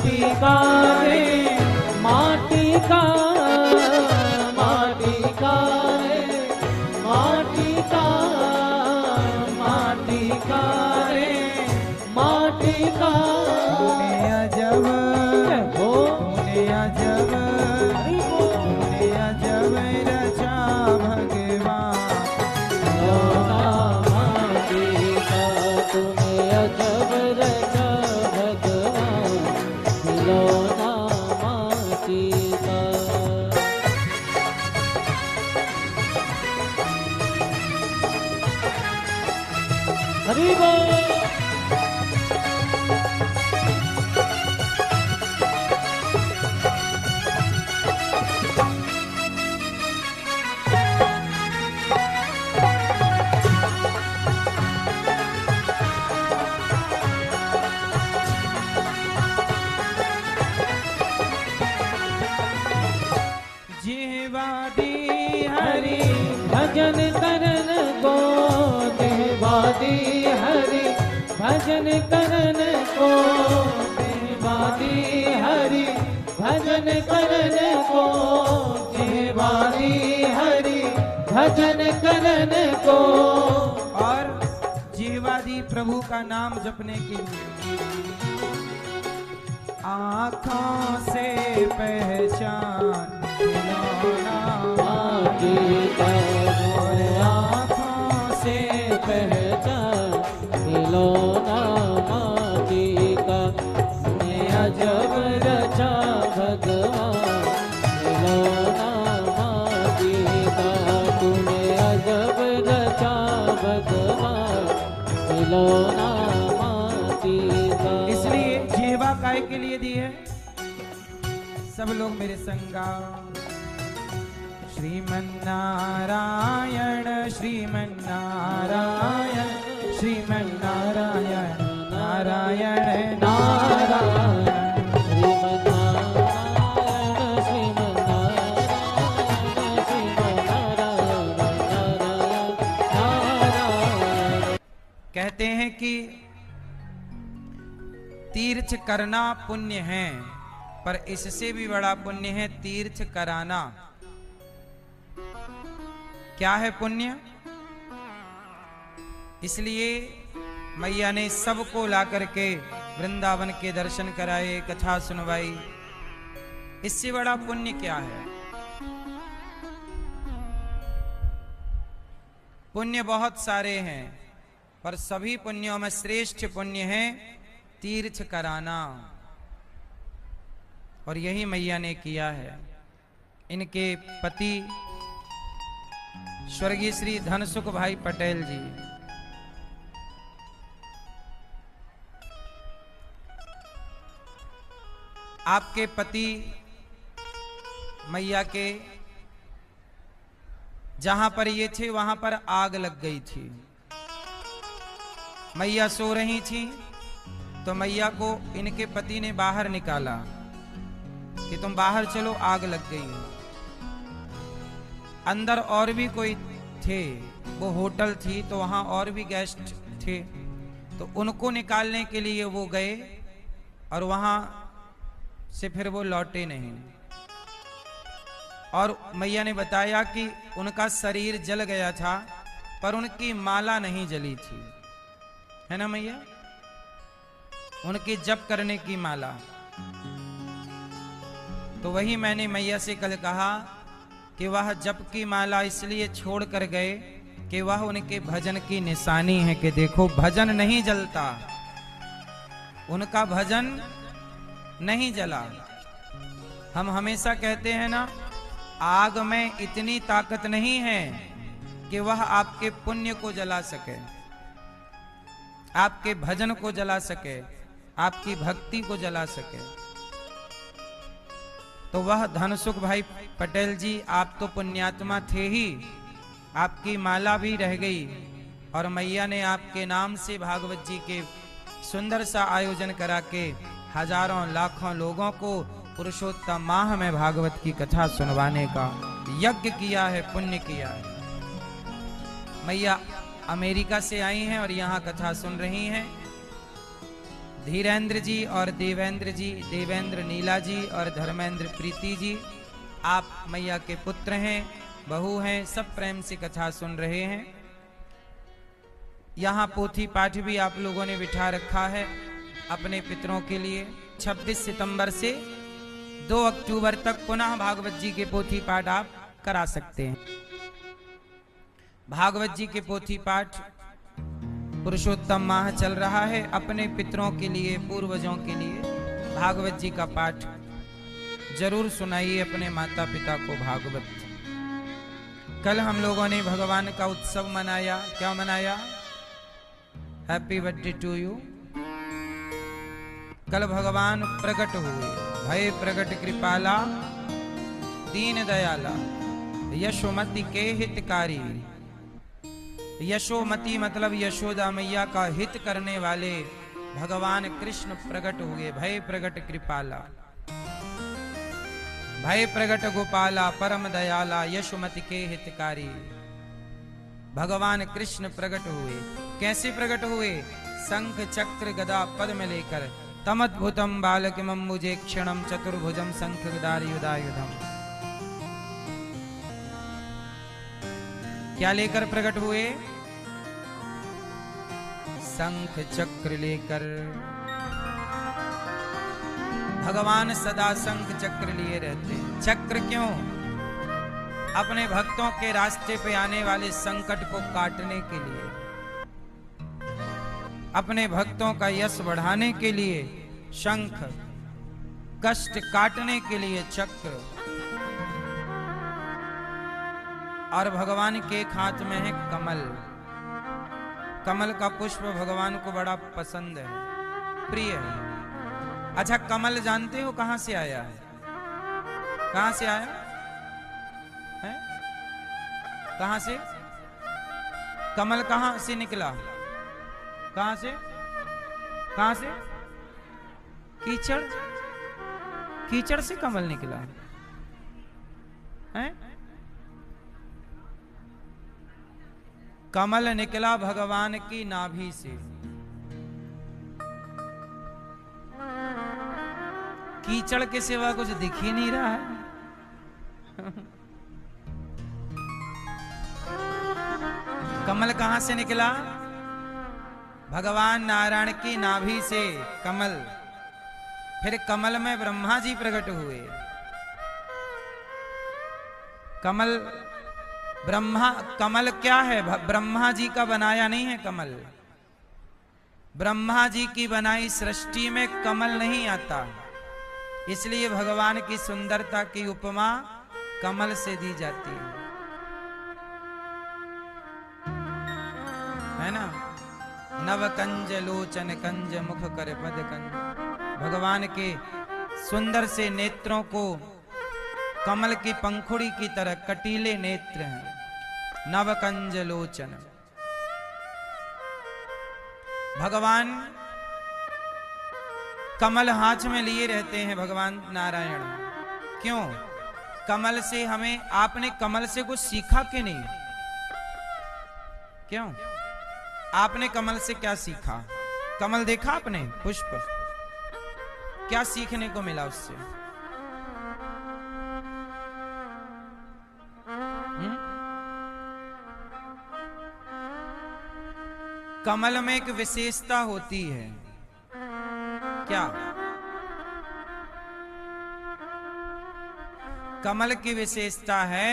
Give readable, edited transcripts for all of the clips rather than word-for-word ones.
माटी का रे माटी का, माटी का रे माटी का, माटी का रे माटी का। तूने अजब हो तूने अजब तूने अजब रचा भगवान। खिलौना माटी का, तूने अजब रचा भगवान, खिलौना माटी का। हरि बोल। जिह्वादी हरि भजन करन को, देवादी हरि भजन करन को, देवादी हरि भजन करन को, देवादी हरि भजन करन को। और जिह्वादी प्रभु का नाम जपने के लिए आँखों से पहचान खिलौना माटी का, और आँखों से पहचान खिलौना माटी का। तूने अजब रचा भगवान, खिलौना माटी का। तूने अजब रचा भगवान, खिलौना माटी का। इसलिए जिह्वा काय के लिए दी है। सब लोग मेरे संग गाओ। श्रीमन्नारायण श्रीमन्नारायण श्रीमन्नारायण नारायण नारायण। कहते हैं कि तीर्थ करना पुण्य है, पर इससे भी बड़ा पुण्य है तीर्थ कराना। क्या है पुण्य? इसलिए मैया ने सबको ला करके वृंदावन के दर्शन कराए, कथा सुनवाई। इससे बड़ा पुण्य क्या है? पुण्य बहुत सारे हैं, पर सभी पुण्यों में श्रेष्ठ पुण्य है तीर्थ कराना। और यही मैया ने किया है। इनके पति स्वर्गीय श्री धनसुख भाई पटेल जी, आपके पति मैया के जहां पर ये थे वहां पर आग लग गई थी। मैया सो रही थी तो मैया को इनके पति ने बाहर निकाला कि तुम बाहर चलो, आग लग गई है। अंदर और भी कोई थे, वो होटल थी तो वहां और भी गेस्ट थे, तो उनको निकालने के लिए वो गए और वहां से फिर वो लौटे नहीं। और मैया ने बताया कि उनका शरीर जल गया था पर उनकी माला नहीं जली थी, है ना मैया? उनके जप करने की माला। तो वही मैंने मैया से कल कहा कि वह जप की माला इसलिए छोड़ कर गए कि वह उनके भजन की निशानी है कि देखो भजन नहीं जलता, उनका भजन नहीं जला। हम हमेशा कहते हैं ना, आग में इतनी ताकत नहीं है कि वह आपके पुण्य को जला सके, आपके भजन को जला सके, आपकी भक्ति को जला सके। तो वह धनसुख भाई पटेल जी, आप तो पुण्यात्मा थे ही, आपकी माला भी रह गई और मैया ने आपके नाम से भागवत जी के सुंदर सा आयोजन करा के हजारों लाखों लोगों को पुरुषोत्तम माह में भागवत की कथा सुनवाने का यज्ञ किया है, पुण्य किया है। मैया अमेरिका से आई हैं और यहाँ कथा सुन रही हैं। धीरेन्द्र जी और देवेंद्र जी, देवेंद्र नीला जी और धर्मेंद्र प्रीति जी, आप मैया के पुत्र हैं, बहू हैं, सब प्रेम से कथा सुन रहे हैं। यहाँ पोथी पाठ भी आप लोगों ने बिठा रखा है अपने पितरों के लिए। 26 सितंबर से 2 अक्टूबर तक पुनः भागवत जी के पोथी पाठ आप करा सकते हैं। भागवत जी के पोथी पाठ पुरुषोत्तम माह चल रहा है। अपने पितरों के लिए, पूर्वजों के लिए भागवत जी का पाठ जरूर सुनाइए अपने माता पिता को भागवत। कल हम लोगों ने भगवान का उत्सव मनाया। क्या मनाया? Happy birthday to you. कल भगवान प्रकट हुए, भय प्रकट कृपाला दीन दयाला यशोमति के हितकारी। यशोमति मतलब यशोदा मैया का हित करने वाले भगवान कृष्ण प्रकट हुए। भय प्रकट कृपाला, भय प्रकट गोपाला, परम दयाला, यशोमति के हितकारी भगवान कृष्ण प्रकट हुए। कैसे प्रकट हुए? शंख चक्र गदा पद्म लेकर, तमद्भुतम बालकमम्बुजे क्षणम चतुर्भुजम शंख गदायुधायुधम। क्या लेकर प्रकट हुए? शंख चक्र लेकर। भगवान सदा शंख चक्र लिए रहते हैं। चक्र क्यों? अपने भक्तों के रास्ते पे आने वाले संकट को काटने के लिए, अपने भक्तों का यश बढ़ाने के लिए शंख, कष्ट काटने के लिए चक्र। और भगवान के एक हाथ में है कमल। कमल का पुष्प भगवान को बड़ा पसंद है, प्रिय है। अच्छा, कमल जानते हो कहां से आया है? कहां से आया है? कहां से? कमल कहां से निकला? कहां से? कहां से? कीचड़। कीचड़ से कमल निकला है? कमल निकला भगवान की नाभि से। कीचड़ के सिवा कुछ दिख ही नहीं रहा है। कमल कहां से निकला? भगवान नारायण की नाभि से कमल। फिर कमल में ब्रह्मा जी प्रकट हुए। कमल, ब्रह्मा, कमल क्या है? ब्रह्मा जी का बनाया नहीं है कमल। ब्रह्मा जी की बनाई सृष्टि में कमल नहीं आता, इसलिए भगवान की सुंदरता की उपमा कमल से दी जाती है ना? नव कंज लोचन कंज मुख कर पद कंज। भगवान के सुंदर से नेत्रों को कमल की पंखुड़ी की तरह कटीले नेत्र हैं। नव कंज लोचन। भगवान कमल हाथ में लिए रहते हैं भगवान नारायण। क्यों? कमल से हमें, आपने कमल से कुछ सीखा कि नहीं? क्यों? आपने कमल से क्या सीखा? कमल देखा आपने? पुष्प। क्या सीखने को मिला उससे? कमल में एक विशेषता होती है। क्या? कमल की विशेषता है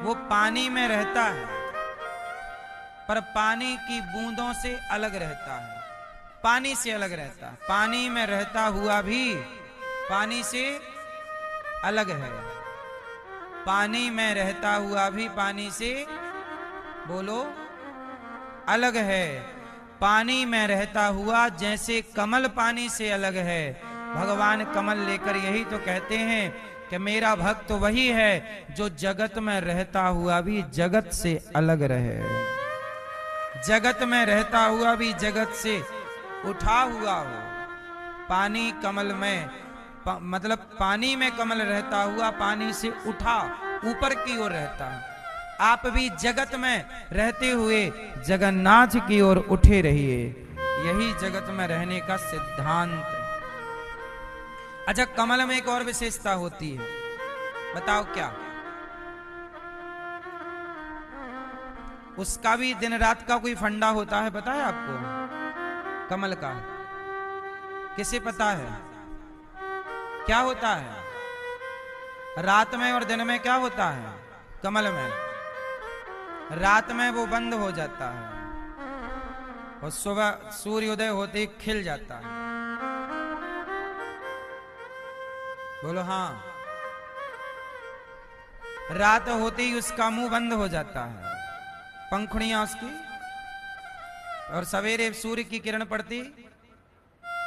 वो पानी में रहता है, पर पानी की बूंदों से अलग रहता है। पानी से अलग रहता है। पानी में रहता हुआ भी पानी से अलग है। पानी में रहता हुआ भी पानी से, बोलो, अलग है। पानी में रहता हुआ जैसे कमल पानी से अलग है, भगवान कमल लेकर यही तो कहते हैं कि मेरा भक्त वही है जो जगत में रहता हुआ भी जगत से अलग रहे। जगत में रहता हुआ भी जगत से उठा हुआ हो। पानी कमल में, मतलब पानी में कमल रहता हुआ पानी से उठा, ऊपर की ओर रहता। आप भी जगत में रहते हुए जगन्नाथ की ओर उठे रहिए। यही जगत में रहने का सिद्धांत। अच्छा, कमल में एक और विशेषता होती है, बताओ क्या? उसका भी दिन रात का कोई फंडा होता है, पता है आपको? कमल का किसे पता है क्या होता है? रात में और दिन में क्या होता है? कमल में रात में वो बंद हो जाता है और सुबह सूर्योदय होते ही खिल जाता है। बोलो हाँ। रात होते ही उसका मुंह बंद हो जाता है, पंखुड़ियां उसकी, और सवेरे सूर्य की किरण पड़ती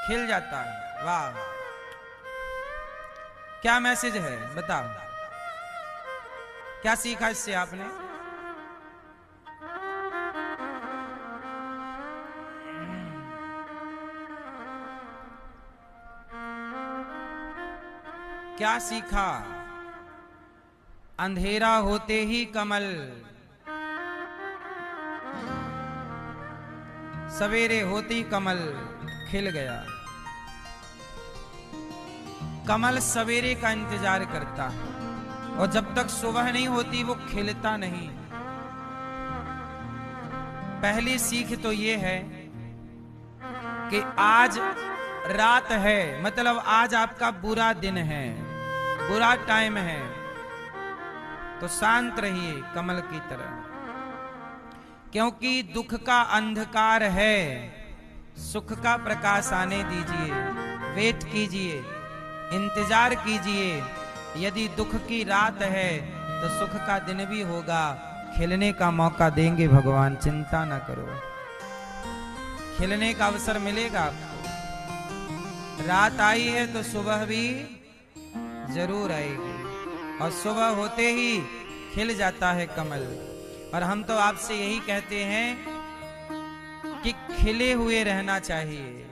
खिल जाता है। वाह, क्या मैसेज है बताओ? क्या सीखा इससे आपने? क्या सीखा? अंधेरा होते ही कमल, सवेरे होते ही कमल खिल गया। कमल सवेरे का इंतजार करता है और जब तक सुबह नहीं होती वो खिलता नहीं। पहली सीख तो ये है कि आज रात है, मतलब आज आपका बुरा दिन है, बुरा टाइम है, तो शांत रहिए कमल की तरह, क्योंकि दुख का अंधकार है, सुख का प्रकाश आने दीजिए। वेट कीजिए, इंतजार कीजिए। यदि दुख की रात है तो सुख का दिन भी होगा, खिलने का मौका देंगे भगवान, चिंता ना करो, खिलने का अवसर मिलेगा आपको। रात आई है तो सुबह भी जरूर आएगी, और सुबह होते ही खिल जाता है कमल। और हम तो आपसे यही कहते हैं कि खिले हुए रहना चाहिए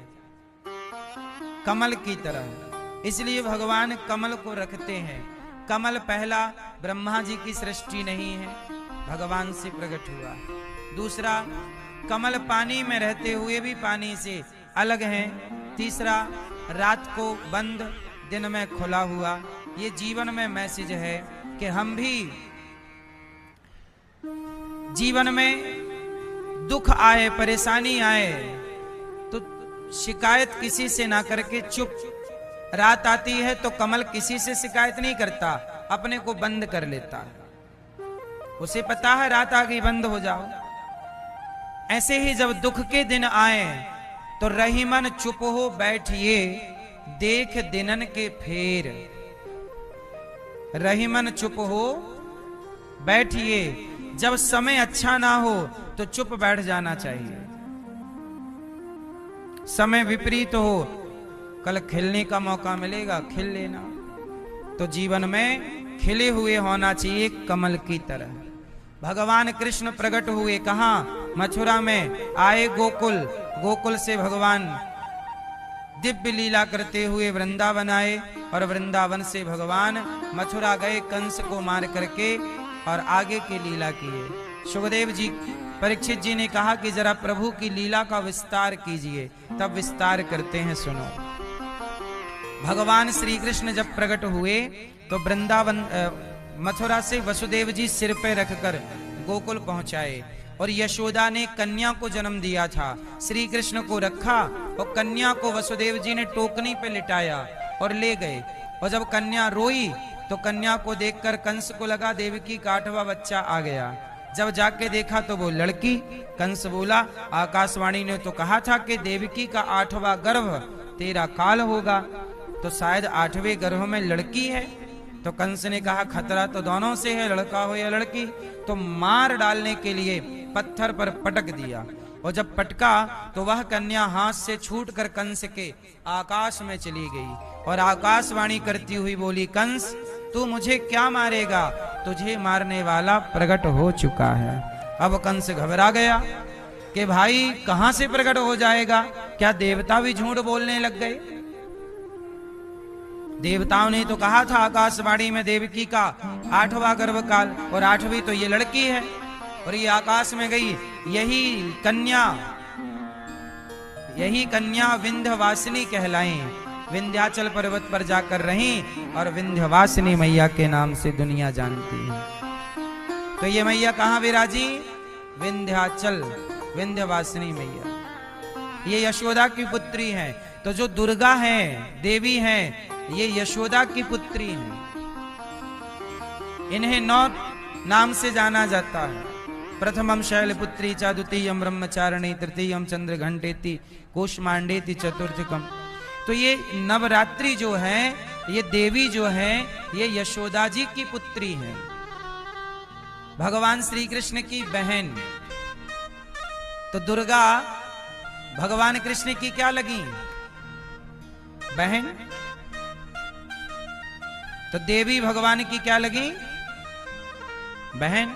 कमल की तरह। इसलिए भगवान कमल को रखते हैं। कमल पहला ब्रह्मा जी की सृष्टि नहीं है, भगवान से प्रकट हुआ। दूसरा, कमल पानी में रहते हुए भी पानी से अलग है। तीसरा, रात को बंद, दिन में खुला हुआ। ये जीवन में मैसेज है कि हम भी जीवन में दुख आए, परेशानी आए तो शिकायत किसी से ना करके चुप। रात आती है तो कमल किसी से शिकायत नहीं करता, अपने को बंद कर लेता है। उसे पता है रात आ गई, बंद हो जाओ। ऐसे ही जब दुख के दिन आए तो रहीमन चुप हो बैठिए, देख दिनन के फेर। रहीमन चुप हो बैठिए, जब समय अच्छा ना हो तो चुप बैठ जाना चाहिए। समय विपरीत हो, कल खिलने का मौका मिलेगा, खिल लेना। तो जीवन में खिले हुए होना चाहिए कमल की तरह। भगवान कृष्ण प्रकट हुए कहां? मथुरा में आए गोकुल, गोकुल से भगवान दिव्य लीला करते हुए वृंदावन आए, और वृंदावन से भगवान मथुरा गए कंस को मार करके, और आगे की लीला किए। सुखदेव जी, परीक्षित जी ने कहा कि जरा प्रभु की लीला का विस्तार कीजिए। तब विस्तार करते हैं, सुनो। भगवान श्री कृष्ण जब प्रकट हुए तो वृंदावन मथुरा से वसुदेव जी सिर पे रखकर गोकुल पहुंचाए, और यशोदा ने कन्या को जन्म दिया था। श्री कृष्ण को रखा और कन्या को वसुदेव जी ने टोकनी पे लिटाया और ले गए। और जब कन्या रोई तो कन्या को देखकर कंस को लगा देवकी का 8वां बच्चा आ गया। जब जाके देखा तो वो लड़की। कंस बोला, आकाशवाणी ने तो कहा था कि देवकी का 8वां गर्भ तेरा काल होगा, तो शायद 8वें गर्भ में लड़की है। तो कंस ने कहा, खतरा तो दोनों से है, लड़का हो या लड़की। तो मार डालने के लिए पत्थर पर पटक दिया, और जब पटका तो वह कन्या हाथ से छूटकर कंस के आकाश में चली गई, और आकाशवाणी करती हुई बोली, कंस तू मुझे क्या मारेगा, तुझे मारने वाला प्रकट हो चुका है। अब कंस घबरा गया कि भाई कहां से प्रकट हो जाएगा, क्या देवता भी झूठ बोलने लग गए? देवताओं ने तो कहा था आकाशवाणी में देवकी का 8वां गर्भकाल, और 8वीं तो ये लड़की है, और ये आकाश में गई। यही कन्या यही कन्या विंध्यवासिनी कहलाएं, विंध्याचल पर्वत पर जाकर रही और विंध्यवासिनी मैया के नाम से दुनिया जानती है। तो ये मैया कहाँ विराजी? विंध्याचल, विंध्यवासिनी मैया। ये यशोदा की पुत्री है। तो जो दुर्गा है, देवी है, ये यशोदा की पुत्री है। इन्हें 9 नाम से जाना जाता है। प्रथमम शैलपुत्री च, द्वितीयम ब्रह्मचारिणी, तृतीयम चंद्रघंटेति, कूष्मांडेति, चतुर्थकम। तो ये नवरात्रि जो है, ये देवी जो है, ये यशोदा जी की पुत्री है, भगवान श्री कृष्ण की बहन। तो दुर्गा भगवान कृष्ण की क्या लगी? बहन। तो देवी भगवान की क्या लगी? बहन,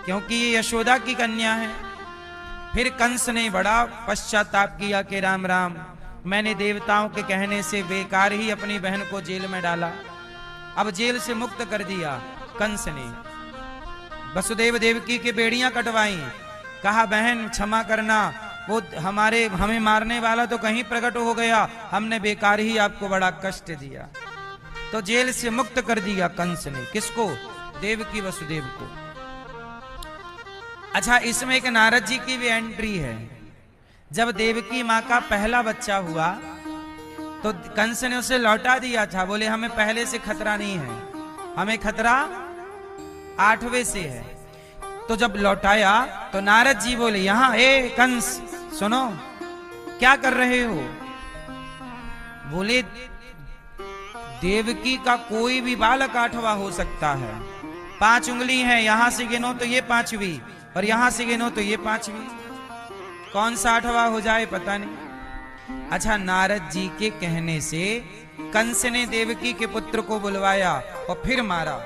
क्योंकि ये यशोदा की कन्या है। फिर कंस ने बड़ा पश्चाताप किया कि राम राम, मैंने देवताओं के कहने से बेकार ही अपनी बहन को जेल में डाला। अब जेल से मुक्त कर दिया कंस ने। वसुदेव देवकी की बेड़ियां कटवाई। कहा बहन क्षमा करना, वो हमें मारने वाला तो कहीं प्रकट हो गया, हमने बेकार ही आपको बड़ा कष्ट दिया। तो जेल से मुक्त कर दिया कंस ने। किसको? देवकी वसुदेव को। अच्छा, इसमें एक नारद जी की भी एंट्री है। जब देवकी माँ का पहला बच्चा हुआ तो कंस ने उसे लौटा दिया था। बोले हमें पहले से खतरा नहीं है, हमें खतरा 8वें से है। तो जब लौटाया तो नारद जी बोले यहां, ए कंस सुनो, क्या कर रहे हो? बोले देवकी का कोई भी बालक 8वां हो सकता है। 5 उंगली है, यहां से गिनो तो ये 5वीं, और यहां से गिनो तो ये 5वीं। कौन सा 8वां हो जाए पता नहीं। अच्छा, नारद जी के कहने से कंस ने देवकी के पुत्र को बुलवाया और फिर मारा।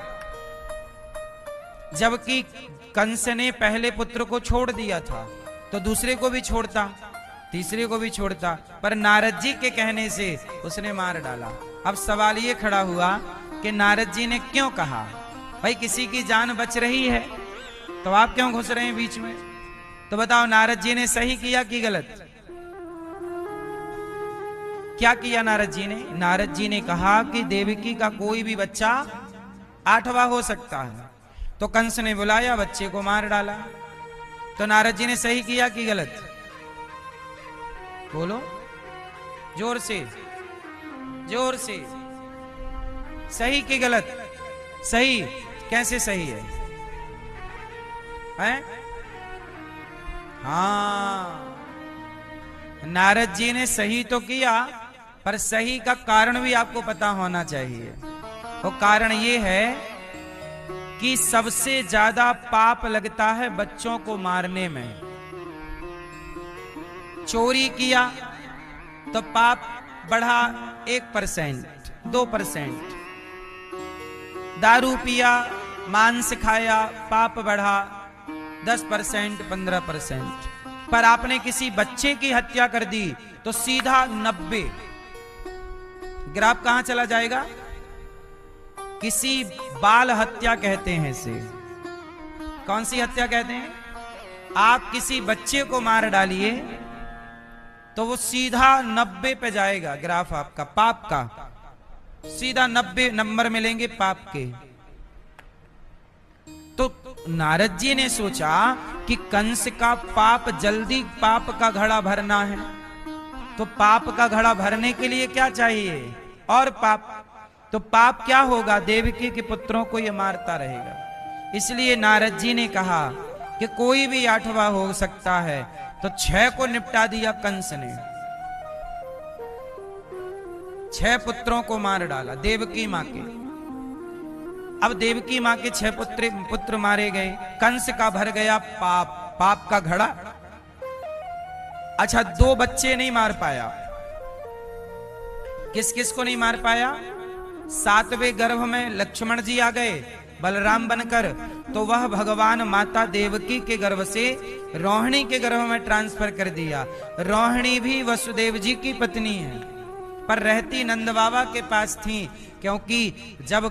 जबकि कंस ने पहले पुत्र को छोड़ दिया था, तो दूसरे को भी छोड़ता, तीसरे को भी छोड़ता, पर नारद जी के कहने से उसने मार डाला। अब सवाल ये खड़ा हुआ कि नारद जी ने क्यों कहा? भाई किसी की जान बच रही है तो आप क्यों घुस रहे हैं बीच में? तो बताओ नारद जी ने सही किया कि गलत? क्या किया नारद जी ने? नारद जी ने कहा कि देवकी का कोई भी बच्चा 8वां हो सकता है। तो कंस ने बुलाया, बच्चे को मार डाला। तो नारद जी ने सही किया कि गलत? बोलो जोर से, जोर से। सही कि गलत? सही। कैसे सही है? हैं? हाँ, नारद जी ने सही तो किया, पर सही का कारण भी आपको पता होना चाहिए। वो कारण ये है कि सबसे ज्यादा पाप लगता है बच्चों को मारने में। चोरी किया तो पाप बढ़ा 1%, 2%। दारू पिया, मांस खाया, पाप बढ़ा 10%, 15%। पर आपने किसी बच्चे की हत्या कर दी तो सीधा 90। ग्राफ कहां चला जाएगा? किसी बाल हत्या कहते हैं इसे। कौन सी हत्या कहते हैं? आप किसी बच्चे को मार डालिए तो वो सीधा 90 पे जाएगा ग्राफ आपका, पाप का। सीधा 90 नंबर मिलेंगे पाप के। तो नारद जी ने सोचा कि कंस का पाप, जल्दी पाप का घड़ा भरना है। तो पाप का घड़ा भरने के लिए क्या चाहिए? और पाप। तो पाप क्या होगा? देवकी के पुत्रों को ये मारता रहेगा। इसलिए नारद जी ने कहा कि कोई भी 8वां हो सकता है। तो 6 को निपटा दिया कंस ने। 6 पुत्रों को मार डाला देवकी मां के। अब देवकी मां के 6 पुत्र मारे गए। कंस का भर गया पाप, पाप का घड़ा। अच्छा, 2 बच्चे नहीं मार पाया। किस किस को नहीं मार पाया? 7वें गर्भ में लक्ष्मण जी आ गए बलराम बनकर, तो वह भगवान माता देवकी के गर्भ से रोहिणी के गर्भ में ट्रांसफर कर दिया। रोहिणी भी वसुदेव जी की पत्नी है, पर रहती नंद बाबा के पास थी, क्योंकि जब